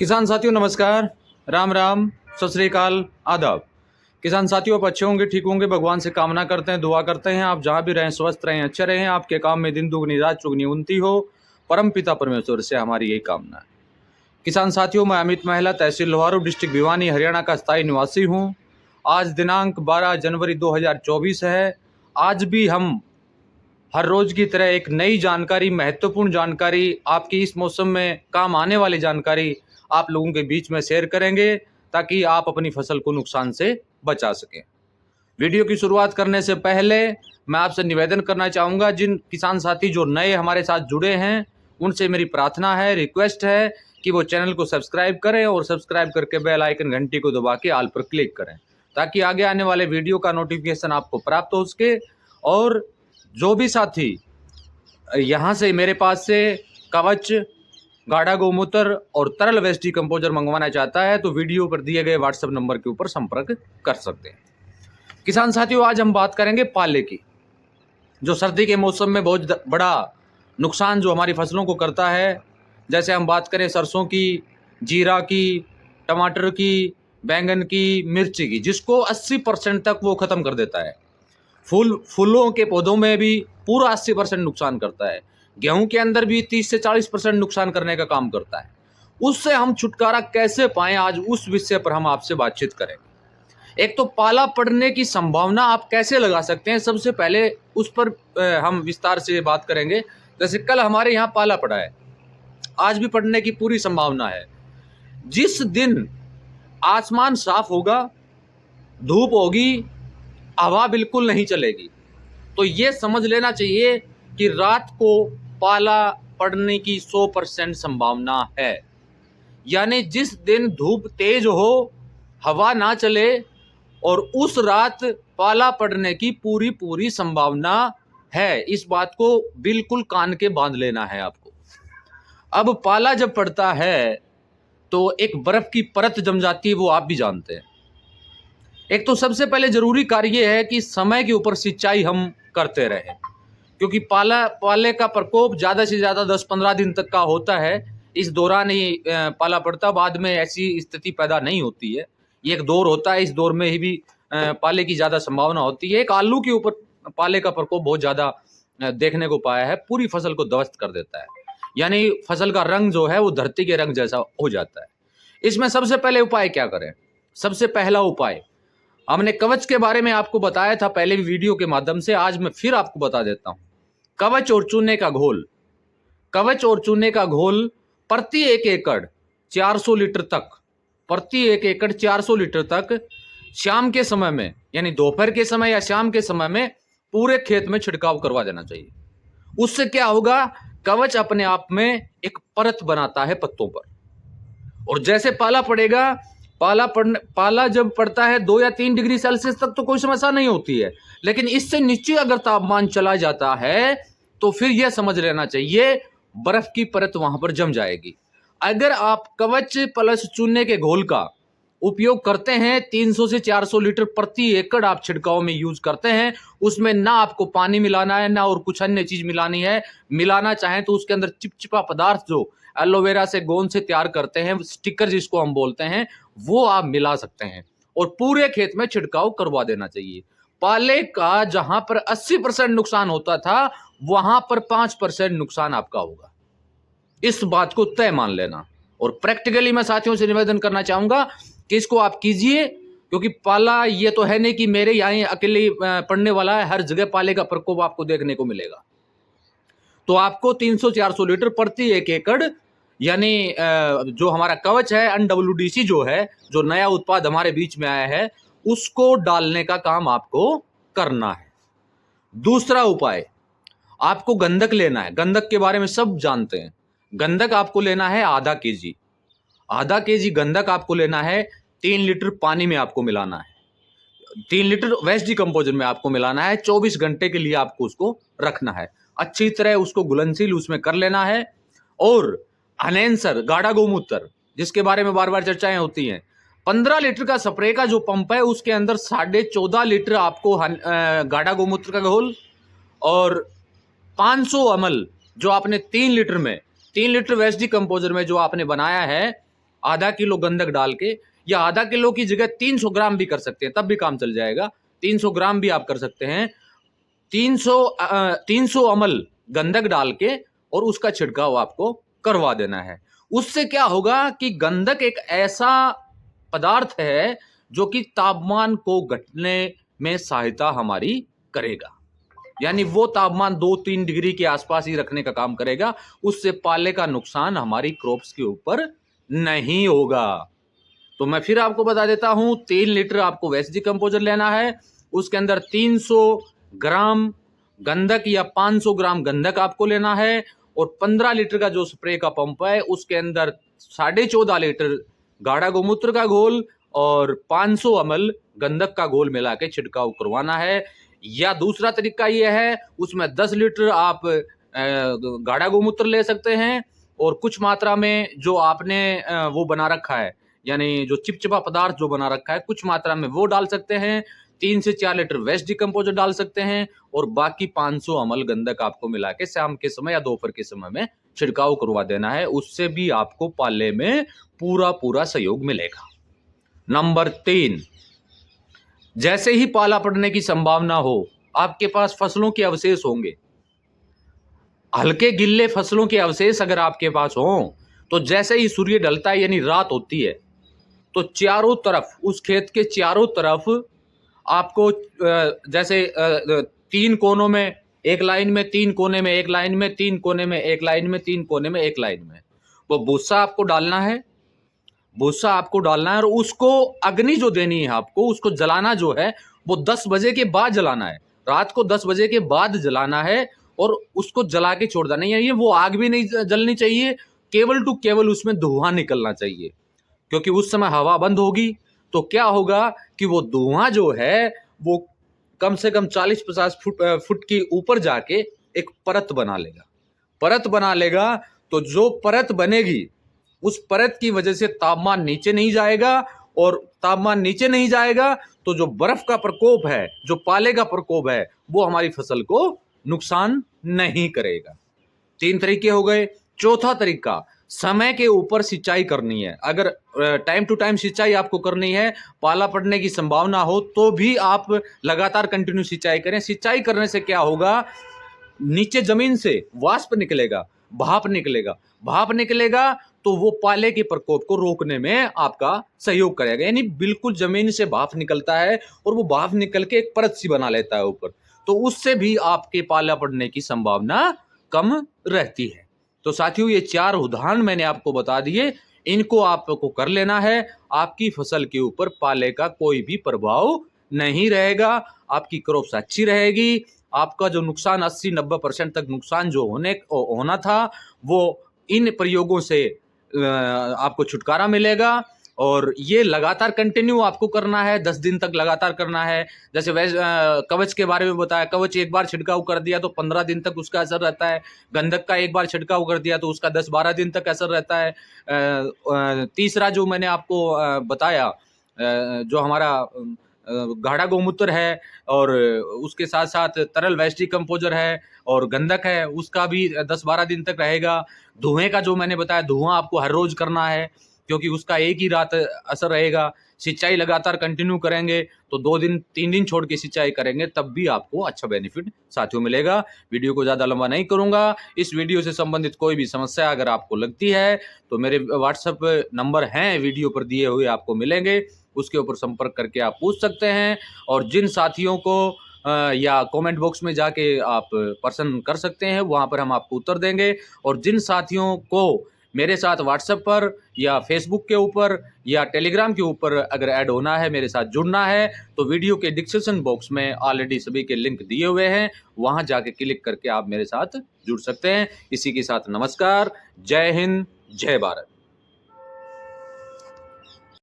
किसान साथियों नमस्कार, राम राम, सत श्री अकाल, आदाब। किसान साथियों आप अच्छे होंगे, ठीक होंगे, भगवान से कामना करते हैं, दुआ करते हैं आप जहाँ भी रहें स्वस्थ रहें, अच्छे रहें, आपके काम में दिन दुगनी रात चुगनी उन्नति हो। परम पिता परमेश्वर से हमारी यही कामना है। किसान साथियों मैं अमित महिला, तहसील लोहारू, डिस्ट्रिक्ट भिवानी, हरियाणा का स्थायी निवासी हूँ। आज दिनांक 12 जनवरी 2024 है। आज भी हम हर रोज की तरह एक नई जानकारी, महत्वपूर्ण जानकारी, आपकी इस मौसम में काम आने वाली जानकारी आप लोगों के बीच में शेयर करेंगे ताकि आप अपनी फसल को नुकसान से बचा सकें। वीडियो की शुरुआत करने से पहले मैं आपसे निवेदन करना चाहूँगा, जिन किसान साथी जो नए हमारे साथ जुड़े हैं उनसे मेरी प्रार्थना है, रिक्वेस्ट है कि वो चैनल को सब्सक्राइब करें और सब्सक्राइब करके बेल आइकन घंटी को दबा के ऑल पर क्लिक करें ताकि आगे आने वाले वीडियो का नोटिफिकेशन आपको प्राप्त हो सके। और जो भी साथी यहाँ से मेरे पास से कवच, गाढ़ा गोमूत्र और तरल वेस्ट डिकम्पोजर मंगवाना चाहता है तो वीडियो पर दिए गए व्हाट्सएप नंबर के ऊपर संपर्क कर सकते हैं। किसान साथियों आज हम बात करेंगे पाले की, जो सर्दी के मौसम में बहुत बड़ा नुकसान जो हमारी फसलों को करता है। जैसे हम बात करें सरसों की, जीरा की, टमाटर की, बैंगन की, मिर्ची की, जिसको 80% तक वो ख़त्म कर देता है। फूलों के पौधों में भी पूरा 80% नुकसान करता है। गेहूं के अंदर भी 30 से 40% नुकसान करने का काम करता है। उससे हम छुटकारा कैसे पाएं, आज उस विषय पर हम आपसे बातचीत करें। एक तो पाला पड़ने की संभावना आप कैसे लगा सकते हैं, सबसे पहले उस पर हम विस्तार से बात करेंगे। जैसे कल हमारे यहाँ पाला पड़ा है, आज भी पड़ने की पूरी संभावना है। जिस दिन आसमान साफ होगा, धूप होगी, हवा बिल्कुल नहीं चलेगी, तो ये समझ लेना चाहिए कि रात को पाला पड़ने की 100% संभावना है। यानी जिस दिन धूप तेज हो, हवा ना चले और उस रात पाला पड़ने की पूरी संभावना है। इस बात को बिल्कुल कान के बांध लेना है आपको। अब पाला जब पड़ता है तो एक बर्फ की परत जम जाती है, वो आप भी जानते हैं। एक तो सबसे पहले जरूरी कार्य है कि समय के ऊपर सिंचाई हम करते रहें, क्योंकि पाले का प्रकोप ज़्यादा से ज़्यादा 10-15 दिन तक का होता है। इस दौरान ही पाला पड़ता, बाद में ऐसी स्थिति पैदा नहीं होती है। ये एक दौर होता है, इस दौर में ही भी पाले की ज़्यादा संभावना होती है। एक आलू के ऊपर पाले का प्रकोप बहुत ज़्यादा देखने को पाया है, पूरी फसल को ध्वस्त कर देता है। यानी फसल का रंग जो है वो धरती के रंग जैसा हो जाता है। इसमें सबसे पहले उपाय क्या करें? सबसे पहला उपाय हमने कवच के बारे में आपको बताया था पहले भी वीडियो के माध्यम से, आज मैं फिर आपको बता देता हूं। कवच और चूने का घोल, कवच और चूने का घोल प्रति 1 एकड़ 400 लीटर तक, प्रति 1 एकड़ 400 लीटर तक शाम के समय में, यानी दोपहर के समय या शाम के समय में पूरे खेत में छिड़काव करवा देना चाहिए। उससे क्या होगा, कवच अपने आप में एक परत बनाता है पत्तों पर, और जैसे पाला पड़ेगा, पाला जब पड़ता है 2 या 3 डिग्री सेल्सियस तक तो कोई समस्या नहीं होती है, लेकिन इससे नीचे अगर तापमान चला जाता है तो फिर यह समझ लेना चाहिए बर्फ की परत वहां पर जम जाएगी। अगर आप कवच प्लस चूने के घोल का उपयोग करते हैं, 300 से 400 लीटर प्रति एकड़ आप छिड़काव में यूज करते हैं, उसमें ना आपको पानी मिलाना है ना और कुछ अन्य चीज मिलानी है। मिलाना चाहें तो उसके अंदर चिपचिपा पदार्थ जो एलोवेरा से, गोंद से तैयार करते हैं, स्टिकर जिसको हम बोलते हैं, वो आप मिला सकते हैं और पूरे खेत में छिड़काव करवा देना चाहिए। पाले का जहां पर 80% नुकसान होता था, वहां पर 5% नुकसान आपका होगा। इस बात को तय मान लेना। और प्रैक्टिकली मैं साथियों से निवेदन करना चाहूंगा कि इसको आप कीजिए, क्योंकि पाला ये तो है नहीं कि मेरे यहाँ अकेले पड़ने वाला है, हर जगह पाले का प्रकोप आपको देखने को मिलेगा। तो आपको 300-400 लीटर प्रति 1 एकड़, यानी जो हमारा कवच है, NWDC जो है, जो नया उत्पाद हमारे बीच में आया है, उसको डालने का काम आपको करना है। दूसरा उपाय, आपको गंधक लेना है। गंधक के बारे में सब जानते हैं। गंधक आपको लेना है आधा केजी गंधक आपको लेना है। 3 लीटर पानी में आपको मिलाना है, 3 लीटर वेस्ट डिकम्पोजर में आपको मिलाना है। 24 घंटे के लिए आपको उसको रखना है, अच्छी तरह उसको घुलनशील उसमें कर लेना है। और अनेंसर, गाढ़ा गोमूत्र, जिसके बारे में बार बार चर्चाएं होती हैं, 15 लीटर का स्प्रे का जो पंप है उसके अंदर 14.5 लीटर आपको गाढ़ा गोमूत्र का घोल और 500 ml जो आपने 3 लीटर वेस्ट डिकम्पोजर में जो आपने बनाया है, आधा किलो गंधक डाल के, या आधा किलो की जगह 300 ग्राम भी कर सकते हैं, तब भी काम चल जाएगा। 300 ग्राम भी आप कर सकते हैं। 300 ml गंधक डाल के और उसका छिड़काव आपको करवा देना है। उससे क्या होगा कि गंधक एक ऐसा पदार्थ है जो कि तापमान को घटने में सहायता हमारी करेगा, यानी वो तापमान 2-3 डिग्री के आसपास ही रखने का काम करेगा। उससे पाले का नुकसान हमारी क्रॉप्स के ऊपर नहीं होगा। तो मैं फिर आपको बता देता हूं, 3 लीटर आपको वेस्ट डिकम्पोजर लेना है, उसके अंदर 300 ग्राम गंधक या 500 ग्राम गंधक आपको लेना है, और 15 लीटर का जो स्प्रे का पंप है उसके अंदर 14.5 लीटर गाढ़ा गौमूत्र का घोल और 500 ml गंधक का घोल मिला के छिड़काव करवाना है। या दूसरा तरीका यह है, उसमें 10 लीटर आप गाढ़ा गौमूत्र ले सकते हैं, और कुछ मात्रा में जो आपने वो बना रखा है, यानी जो चिपचिपा पदार्थ जो बना रखा है, कुछ मात्रा में वो डाल सकते हैं। 3 से 4 लीटर वेस्ट डिकम्पोजर डाल सकते हैं, और बाकी 500 ml गंधक आपको मिला के शाम के समय या दोपहर के समय में छिड़काव करवा देना है। उससे भी आपको पाले में पूरा सहयोग मिलेगा। नंबर 3, जैसे ही पाला पड़ने की संभावना हो, आपके पास फसलों के अवशेष होंगे, हल्के गिल्ले फसलों के अवशेष अगर आपके पास हों, तो जैसे ही सूर्य ढलता है यानी रात होती है, तो चारों तरफ, उस खेत के चारों तरफ आपको जैसे 3 कोनों में एक लाइन में, 3 कोने में एक लाइन में, 3 कोने में एक लाइन में, 3 कोने में एक लाइन में, वो भूसा आपको डालना है। भूसा आपको डालना है, और उसको अग्नि जो देनी है आपको, उसको जलाना जो है वो 10 बजे के बाद जलाना है। रात को 10 बजे के बाद जलाना है, और उसको जला के छोड़ देना है। वो आग भी नहीं जलनी चाहिए, केवल टू केवल उसमें धुआं निकलना चाहिए, क्योंकि उस समय हवा बंद होगी तो क्या होगा कि वो धुआं जो है वो कम से कम 40-50 फुट की ऊपर जाके एक परत बना लेगा। परत बना लेगा तो जो परत बनेगी, उस परत की वजह से तापमान नीचे नहीं जाएगा, और तापमान नीचे नहीं जाएगा तो जो बर्फ का प्रकोप है, जो पाले का प्रकोप है, वो हमारी फसल को नुकसान नहीं करेगा। 3 तरीके हो गए। चौथा तरीका, समय के ऊपर सिंचाई करनी है। अगर टाइम टू टाइम सिंचाई आपको करनी है, पाला पड़ने की संभावना हो, तो भी आप लगातार कंटिन्यू सिंचाई करें। सिंचाई करने से क्या होगा, नीचे जमीन से वाष्प निकलेगा, भाप निकलेगा। भाप निकलेगा तो वो पाले के प्रकोप को रोकने में आपका सहयोग करेगा। यानी बिल्कुल जमीन से भाप निकलता है, और वो भाप निकल के एक परत सी बना लेता है ऊपर, तो उससे भी आपके पाला पड़ने की संभावना कम रहती है। तो साथियों, ये 4 उदाहरण मैंने आपको बता दिए, इनको आपको कर लेना है। आपकी फसल के ऊपर पाले का कोई भी प्रभाव नहीं रहेगा, आपकी क्रॉप्स अच्छी रहेगी। आपका जो नुकसान 80-90% तक नुकसान जो होना था, वो इन प्रयोगों से आपको छुटकारा मिलेगा। और ये लगातार कंटिन्यू आपको करना है, 10 दिन तक लगातार करना है। जैसे कवच के बारे में बताया, कवच एक बार छिड़काव कर दिया तो 15 दिन तक उसका असर रहता है। गंधक का एक बार छिड़काव कर दिया तो उसका 10-12 दिन तक असर रहता है। तीसरा जो मैंने आपको बताया, जो हमारा गाढ़ा गौमूत्र है, और उसके साथ साथ तरल वेस्ट डिकम्पोजर है, और गंधक है, उसका भी 10-12 दिन तक रहेगा। धुएं का जो मैंने बताया, धुआं आपको हर रोज करना है, क्योंकि उसका एक ही रात असर रहेगा। सिंचाई लगातार कंटिन्यू करेंगे तो 2 दिन 3 दिन छोड़ के सिंचाई करेंगे, तब भी आपको अच्छा बेनिफिट साथियों मिलेगा। वीडियो को ज़्यादा लंबा नहीं करूंगा। इस वीडियो से संबंधित कोई भी समस्या अगर आपको लगती है तो मेरे व्हाट्सएप नंबर हैं वीडियो पर दिए हुए, आपको मिलेंगे, उसके ऊपर संपर्क करके आप पूछ सकते हैं। और जिन साथियों को या कमेंट बॉक्स में जाके आप पर्सन कर सकते हैं, वहाँ पर हम आपको उत्तर देंगे। और जिन साथियों को मेरे साथ व्हाट्सएप पर या फेसबुक के ऊपर या टेलीग्राम के ऊपर अगर ऐड होना है, मेरे साथ जुड़ना है, तो वीडियो के डिस्क्रिप्शन बॉक्स में ऑलरेडी सभी के लिंक दिए हुए हैं, वहाँ जाके क्लिक करके आप मेरे साथ जुड़ सकते हैं। इसी के साथ नमस्कार, जय हिंद, जय भारत।